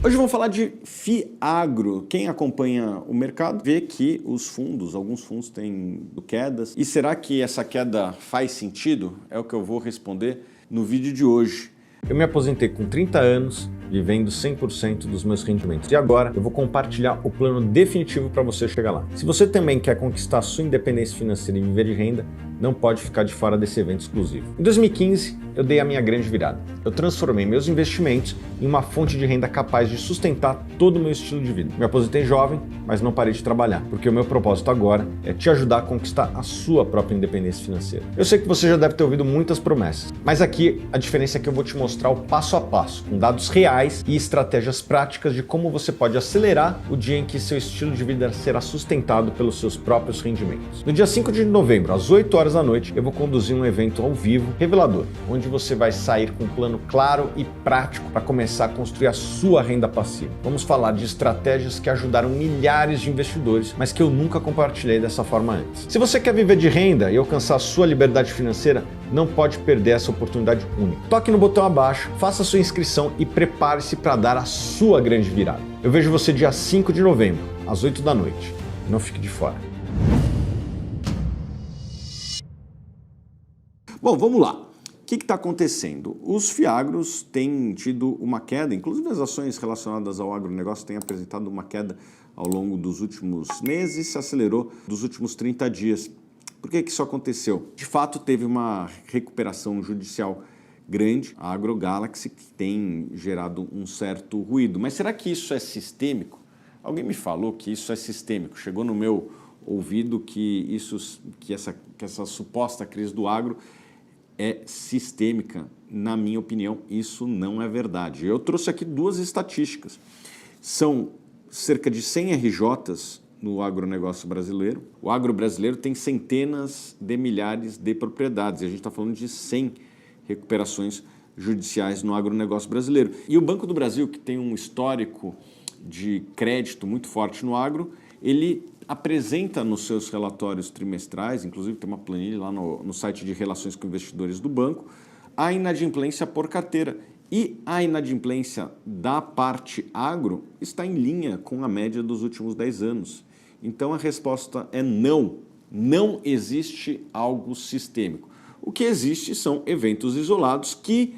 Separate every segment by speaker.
Speaker 1: Hoje vamos falar de Fiagro. Quem acompanha o mercado vê que alguns fundos têm quedas. E será que essa queda faz sentido? É o que eu vou responder no vídeo de hoje.
Speaker 2: Eu me aposentei com 30 anos, vivendo 100% dos meus rendimentos. E agora eu vou compartilhar o plano definitivo para você chegar lá. Se você também quer conquistar sua independência financeira e viver de renda, não pode ficar de fora desse evento exclusivo. Em 2015, eu dei a minha grande virada. Eu transformei meus investimentos em uma fonte de renda capaz de sustentar todo o meu estilo de vida. Me aposentei jovem, mas não parei de trabalhar, porque o meu propósito agora é te ajudar a conquistar a sua própria independência financeira. Eu sei que você já deve ter ouvido muitas promessas, mas aqui a diferença é que eu vou te mostrar o passo a passo, com dados reais e estratégias práticas de como você pode acelerar o dia em que seu estilo de vida será sustentado pelos seus próprios rendimentos. No dia 5 de novembro, às 8 horas da noite, eu vou conduzir um evento ao vivo revelador, onde você vai sair com um plano claro e prático para começar a construir a sua renda passiva. Vamos falar de estratégias que ajudaram milhares de investidores, mas que eu nunca compartilhei dessa forma antes. Se você quer viver de renda e alcançar a sua liberdade financeira, não pode perder essa oportunidade única. Toque no botão abaixo, faça sua inscrição e prepare-se para dar a sua grande virada. Eu vejo você dia 5 de novembro, às 8 da noite. Não fique de fora.
Speaker 1: Bom, vamos lá. O que está acontecendo? Os Fiagros têm tido uma queda, inclusive as ações relacionadas ao agronegócio têm apresentado uma queda ao longo dos últimos meses e se acelerou dos últimos 30 dias. Por que isso aconteceu? De fato, teve uma recuperação judicial grande, a AgroGalaxy, que tem gerado um certo ruído. Mas será que isso é sistêmico? Alguém me falou que isso é sistêmico. Chegou no meu ouvido que essa suposta crise do agro é sistêmica. Na minha opinião, isso não é verdade. Eu trouxe aqui duas estatísticas. São cerca de 100 RJs no agronegócio brasileiro. O agro brasileiro tem centenas de milhares de propriedades. E a gente está falando de 100 recuperações judiciais no agronegócio brasileiro. E o Banco do Brasil, que tem um histórico de crédito muito forte no agro, ele apresenta nos seus relatórios trimestrais, inclusive tem uma planilha lá no site de relações com investidores do banco, a inadimplência por carteira. E a inadimplência da parte agro está em linha com a média dos últimos 10 anos. Então a resposta é não. Não existe algo sistêmico. O que existe são eventos isolados que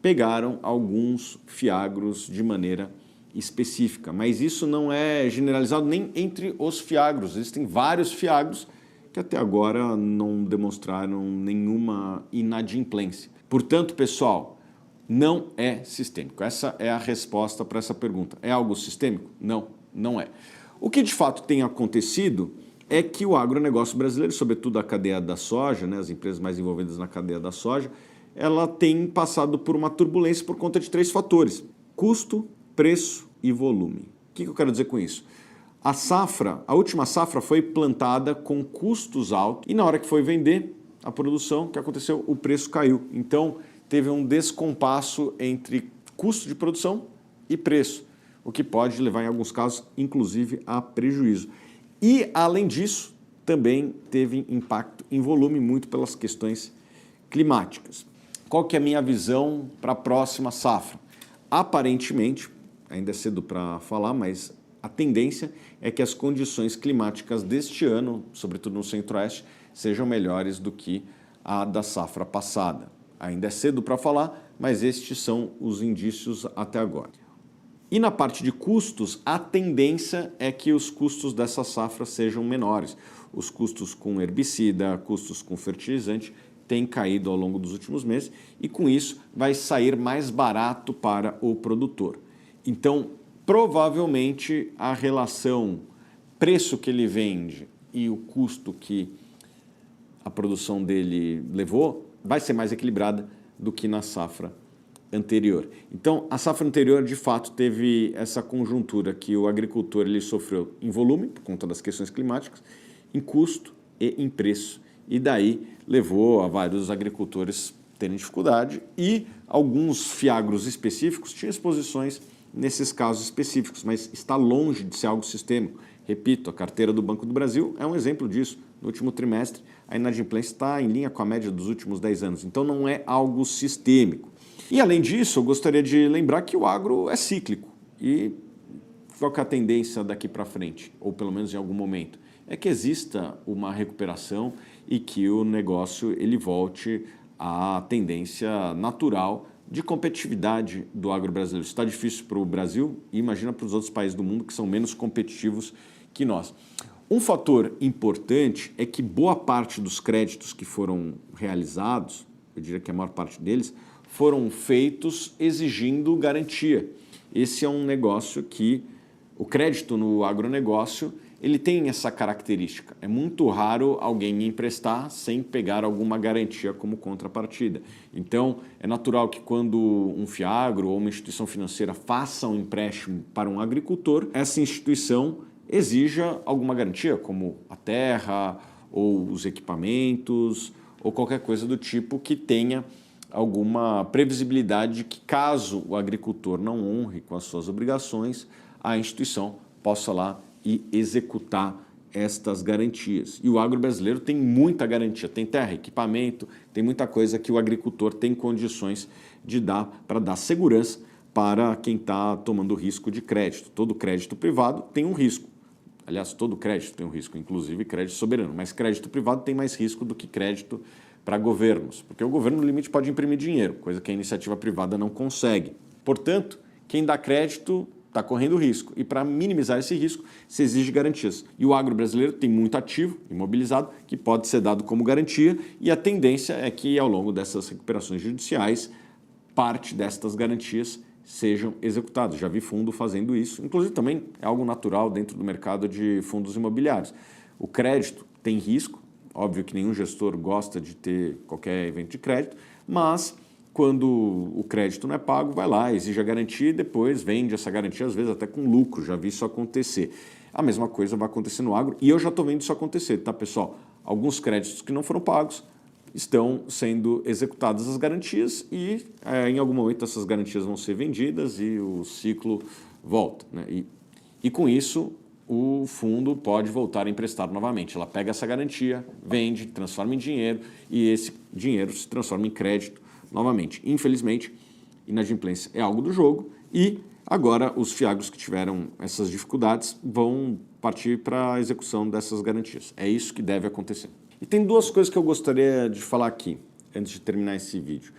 Speaker 1: pegaram alguns Fiagros de maneira específica, mas isso não é generalizado nem entre os Fiagros. Existem vários Fiagros que até agora não demonstraram nenhuma inadimplência. Portanto, pessoal, não é sistêmico. Essa é a resposta para essa pergunta. É algo sistêmico? Não, não é. O que de fato tem acontecido é que o agronegócio brasileiro, sobretudo a cadeia da soja, né, as empresas mais envolvidas na cadeia da soja, ela tem passado por uma turbulência por conta de 3 fatores: custo, preço e volume. O que eu quero dizer com isso? A última safra foi plantada com custos altos e na hora que foi vender a produção, o que aconteceu? O preço caiu. Então teve um descompasso entre custo de produção e preço, o que pode levar em alguns casos, inclusive, a prejuízo. E, além disso, também teve impacto em volume muito pelas questões climáticas. Qual que é a minha visão para a próxima safra? Aparentemente, ainda é cedo para falar, mas a tendência é que as condições climáticas deste ano, sobretudo no Centro-Oeste, sejam melhores do que a da safra passada. Ainda é cedo para falar, mas estes são os indícios até agora. E na parte de custos, a tendência é que os custos dessa safra sejam menores. Os custos com herbicida, custos com fertilizante têm caído ao longo dos últimos meses e com isso vai sair mais barato para o produtor. Então, provavelmente a relação preço que ele vende e o custo que a produção dele levou vai ser mais equilibrada do que na safra anterior. Então, a safra anterior, de fato, teve essa conjuntura que o agricultor ele sofreu em volume, por conta das questões climáticas, em custo e em preço. E daí levou a vários agricultores terem dificuldade e alguns Fiagros específicos tinham exposições nesses casos específicos, mas está longe de ser algo sistêmico. Repito, a carteira do Banco do Brasil é um exemplo disso. No último trimestre, a inadimplência está em linha com a média dos últimos 10 anos. Então, não é algo sistêmico. E, além disso, eu gostaria de lembrar que o agro é cíclico. E qual que é a tendência daqui para frente, ou pelo menos em algum momento? É que exista uma recuperação e que o negócio ele volte à tendência natural de competitividade do agro brasileiro. Isso está difícil para o Brasil e imagina para os outros países do mundo que são menos competitivos que nós. Um fator importante é que boa parte dos créditos que foram realizados, eu diria que a maior parte deles, foram feitos exigindo garantia. Esse é um negócio que o crédito no agronegócio ele tem essa característica. É muito raro alguém emprestar sem pegar alguma garantia como contrapartida. Então, é natural que quando um fiagro ou uma instituição financeira faça um empréstimo para um agricultor, essa instituição exija alguma garantia, como a terra ou os equipamentos ou qualquer coisa do tipo que tenha alguma previsibilidade de que caso o agricultor não honre com as suas obrigações, a instituição possa lá e executar estas garantias. E o agro brasileiro tem muita garantia, tem terra, equipamento, tem muita coisa que o agricultor tem condições de dar para dar segurança para quem está tomando risco de crédito. Todo crédito privado tem um risco. Aliás, todo crédito tem um risco, inclusive crédito soberano, mas crédito privado tem mais risco do que crédito para governos, porque o governo no limite pode imprimir dinheiro, coisa que a iniciativa privada não consegue. Portanto, quem dá crédito está correndo risco. E para minimizar esse risco, se exige garantias. E o agro brasileiro tem muito ativo, imobilizado, que pode ser dado como garantia, e a tendência é que, ao longo dessas recuperações judiciais, parte destas garantias sejam executadas. Já vi fundo fazendo isso. Inclusive, também é algo natural dentro do mercado de fundos imobiliários. O crédito tem risco. Óbvio que nenhum gestor gosta de ter qualquer evento de crédito, mas quando o crédito não é pago, vai lá, exige a garantia e depois vende essa garantia, às vezes até com lucro, já vi isso acontecer. A mesma coisa vai acontecer no agro e eu já estou vendo isso acontecer, tá, pessoal? Alguns créditos que não foram pagos estão sendo executadas as garantias e em algum momento essas garantias vão ser vendidas e o ciclo volta, né? E com isso o fundo pode voltar a emprestar novamente. Ela pega essa garantia, vende, transforma em dinheiro e esse dinheiro se transforma em crédito novamente. Infelizmente, inadimplência é algo do jogo e agora os fiagros que tiveram essas dificuldades vão partir para a execução dessas garantias. É isso que deve acontecer. E tem duas coisas que eu gostaria de falar aqui, antes de terminar esse vídeo.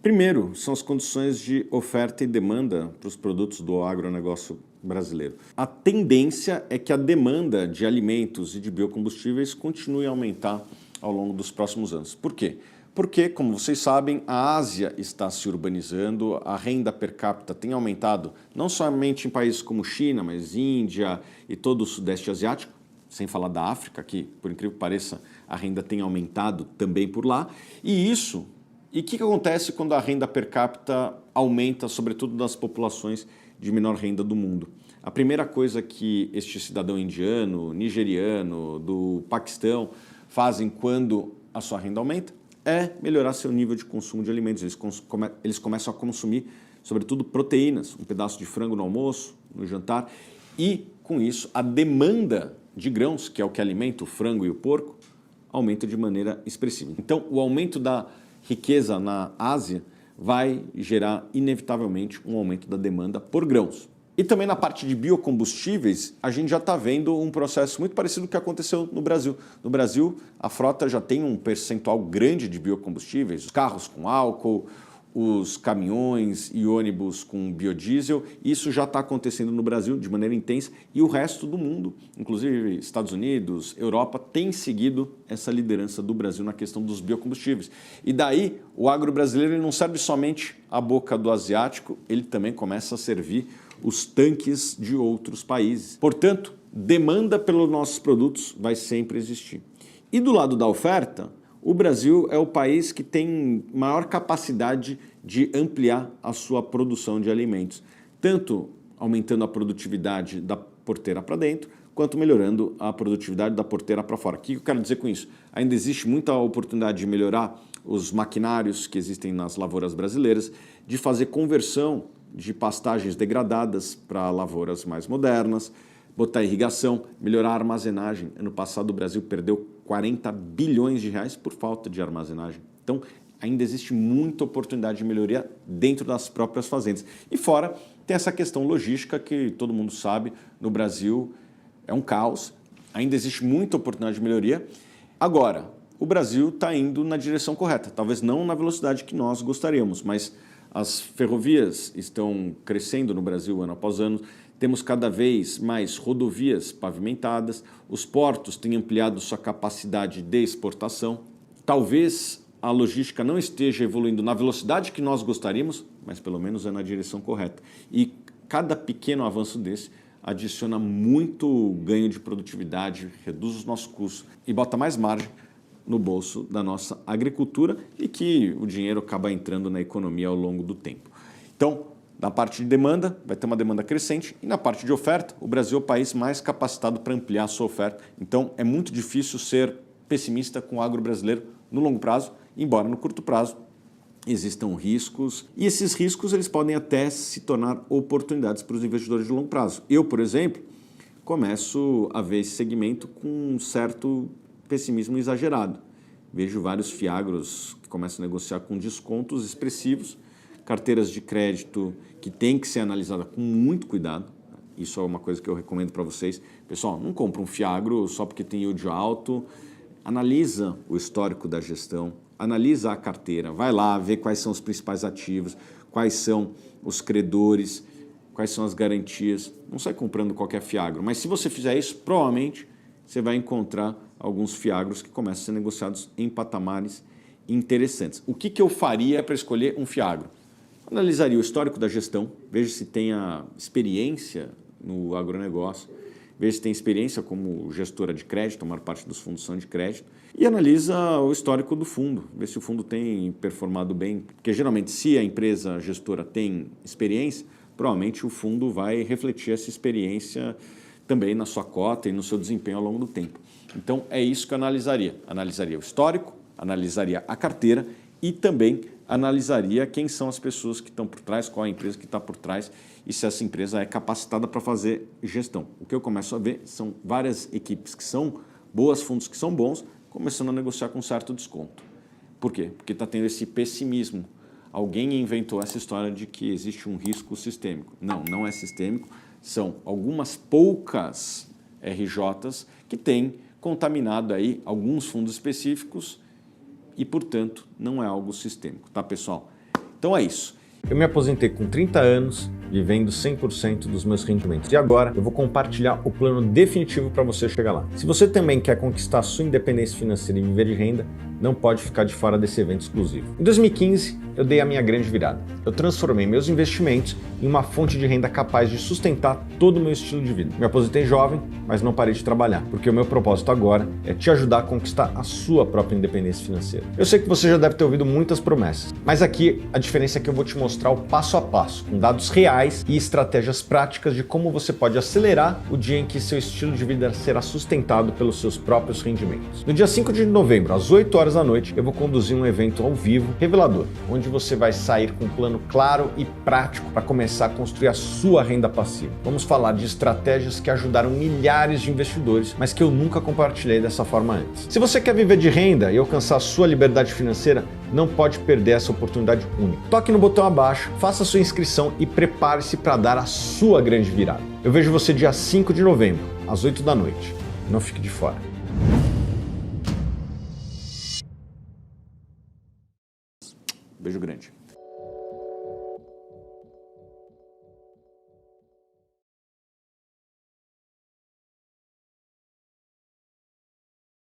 Speaker 1: Primeiro, são as condições de oferta e demanda para os produtos do agronegócio brasileiro. A tendência é que a demanda de alimentos e de biocombustíveis continue a aumentar ao longo dos próximos anos. Por quê? Porque, como vocês sabem, a Ásia está se urbanizando, a renda per capita tem aumentado, não somente em países como China, mas Índia e todo o Sudeste Asiático, sem falar da África, que, por incrível que pareça, a renda tem aumentado também por lá. E o que acontece quando a renda per capita aumenta, sobretudo nas populações de menor renda do mundo? A primeira coisa que este cidadão indiano, nigeriano, do Paquistão fazem quando a sua renda aumenta é melhorar seu nível de consumo de alimentos. Eles começam a consumir, sobretudo, proteínas, um pedaço de frango no almoço, no jantar, e, com isso, a demanda de grãos, que é o que alimenta o frango e o porco, aumenta de maneira expressiva. Então, o aumento da riqueza na Ásia vai gerar, inevitavelmente, um aumento da demanda por grãos. E também na parte de biocombustíveis, a gente já está vendo um processo muito parecido com o que aconteceu no Brasil. No Brasil, a frota já tem um percentual grande de biocombustíveis, os carros com álcool, os caminhões e ônibus com biodiesel. Isso já está acontecendo no Brasil de maneira intensa e o resto do mundo, inclusive Estados Unidos, Europa, tem seguido essa liderança do Brasil na questão dos biocombustíveis. E daí, o agro brasileiro ele não serve somente a boca do asiático, ele também começa a servir os tanques de outros países. Portanto, demanda pelos nossos produtos vai sempre existir. E do lado da oferta, o Brasil é o país que tem maior capacidade de ampliar a sua produção de alimentos, tanto aumentando a produtividade da porteira para dentro, quanto melhorando a produtividade da porteira para fora. O que eu quero dizer com isso? Ainda existe muita oportunidade de melhorar os maquinários que existem nas lavouras brasileiras, de fazer conversão de pastagens degradadas para lavouras mais modernas, botar irrigação, melhorar a armazenagem. Ano passado o Brasil perdeu 40 bilhões de reais por falta de armazenagem. Então ainda existe muita oportunidade de melhoria dentro das próprias fazendas. E fora, tem essa questão logística que todo mundo sabe, no Brasil é um caos, ainda existe muita oportunidade de melhoria. Agora, o Brasil está indo na direção correta, talvez não na velocidade que nós gostaríamos, mas as ferrovias estão crescendo no Brasil ano após ano, temos cada vez mais rodovias pavimentadas, os portos têm ampliado sua capacidade de exportação. Talvez a logística não esteja evoluindo na velocidade que nós gostaríamos, mas pelo menos é na direção correta. E cada pequeno avanço desse adiciona muito ganho de produtividade, reduz os nossos custos e bota mais margem no bolso da nossa agricultura e que o dinheiro acaba entrando na economia ao longo do tempo. Então, na parte de demanda, vai ter uma demanda crescente e na parte de oferta, o Brasil é o país mais capacitado para ampliar a sua oferta. Então, é muito difícil ser pessimista com o agro brasileiro no longo prazo, embora no curto prazo existam riscos e esses riscos eles podem até se tornar oportunidades para os investidores de longo prazo. Eu, por exemplo, começo a ver esse segmento com um certo pessimismo exagerado. Vejo vários fiagros que começam a negociar com descontos expressivos, carteiras de crédito que tem que ser analisada com muito cuidado. Isso é uma coisa que eu recomendo para vocês. Pessoal, não compra um fiagro só porque tem yield alto. Analisa o histórico da gestão, analisa a carteira, vai lá ver quais são os principais ativos, quais são os credores, quais são as garantias. Não sai comprando qualquer fiagro, mas se você fizer isso, provavelmente você vai encontrar alguns fiagros que começam a ser negociados em patamares interessantes. O que eu faria para escolher um fiagro? Analisaria o histórico da gestão, veja se tem a experiência no agronegócio, veja se tem experiência como gestora de crédito, a maior parte dos fundos são de crédito, e analisa o histórico do fundo, ver se o fundo tem performado bem, porque geralmente se a empresa gestora tem experiência, provavelmente o fundo vai refletir essa experiência também na sua cota e no seu desempenho ao longo do tempo. Então é isso que eu analisaria. Analisaria o histórico, analisaria a carteira e também analisaria quem são as pessoas que estão por trás, qual a empresa que está por trás e se essa empresa é capacitada para fazer gestão. O que eu começo a ver são várias equipes que são boas, fundos que são bons, começando a negociar com certo desconto. Por quê? Porque está tendo esse pessimismo. Alguém inventou essa história de que existe um risco sistêmico. Não, não é sistêmico. São algumas poucas RJs que têm contaminado aí alguns fundos específicos e, portanto, não é algo sistêmico, tá, pessoal? Então é isso.
Speaker 2: Eu me aposentei com 30 anos, vivendo 100% dos meus rendimentos. E agora eu vou compartilhar o plano definitivo para você chegar lá. Se você também quer conquistar a sua independência financeira e viver de renda, não pode ficar de fora desse evento exclusivo. Em 2015, eu dei a minha grande virada. Eu transformei meus investimentos em uma fonte de renda capaz de sustentar todo o meu estilo de vida. Me aposentei jovem, mas não parei de trabalhar, porque o meu propósito agora é te ajudar a conquistar a sua própria independência financeira. Eu sei que você já deve ter ouvido muitas promessas, mas aqui a diferença é que eu vou te mostrar o passo a passo, com dados reais e estratégias práticas de como você pode acelerar o dia em que seu estilo de vida será sustentado pelos seus próprios rendimentos. No dia 5 de novembro, às 8 horas da noite, eu vou conduzir um evento ao vivo revelador, onde você vai sair com um plano claro e prático para começar a construir a sua renda passiva. Vamos falar de estratégias que ajudaram milhares de investidores, mas que eu nunca compartilhei dessa forma antes. Se você quer viver de renda e alcançar a sua liberdade financeira, não pode perder essa oportunidade única. Toque no botão abaixo, faça sua inscrição e prepare-se para dar a sua grande virada. Eu vejo você dia 5 de novembro, às 8 da noite. Não fique de fora.
Speaker 1: Beijo grande.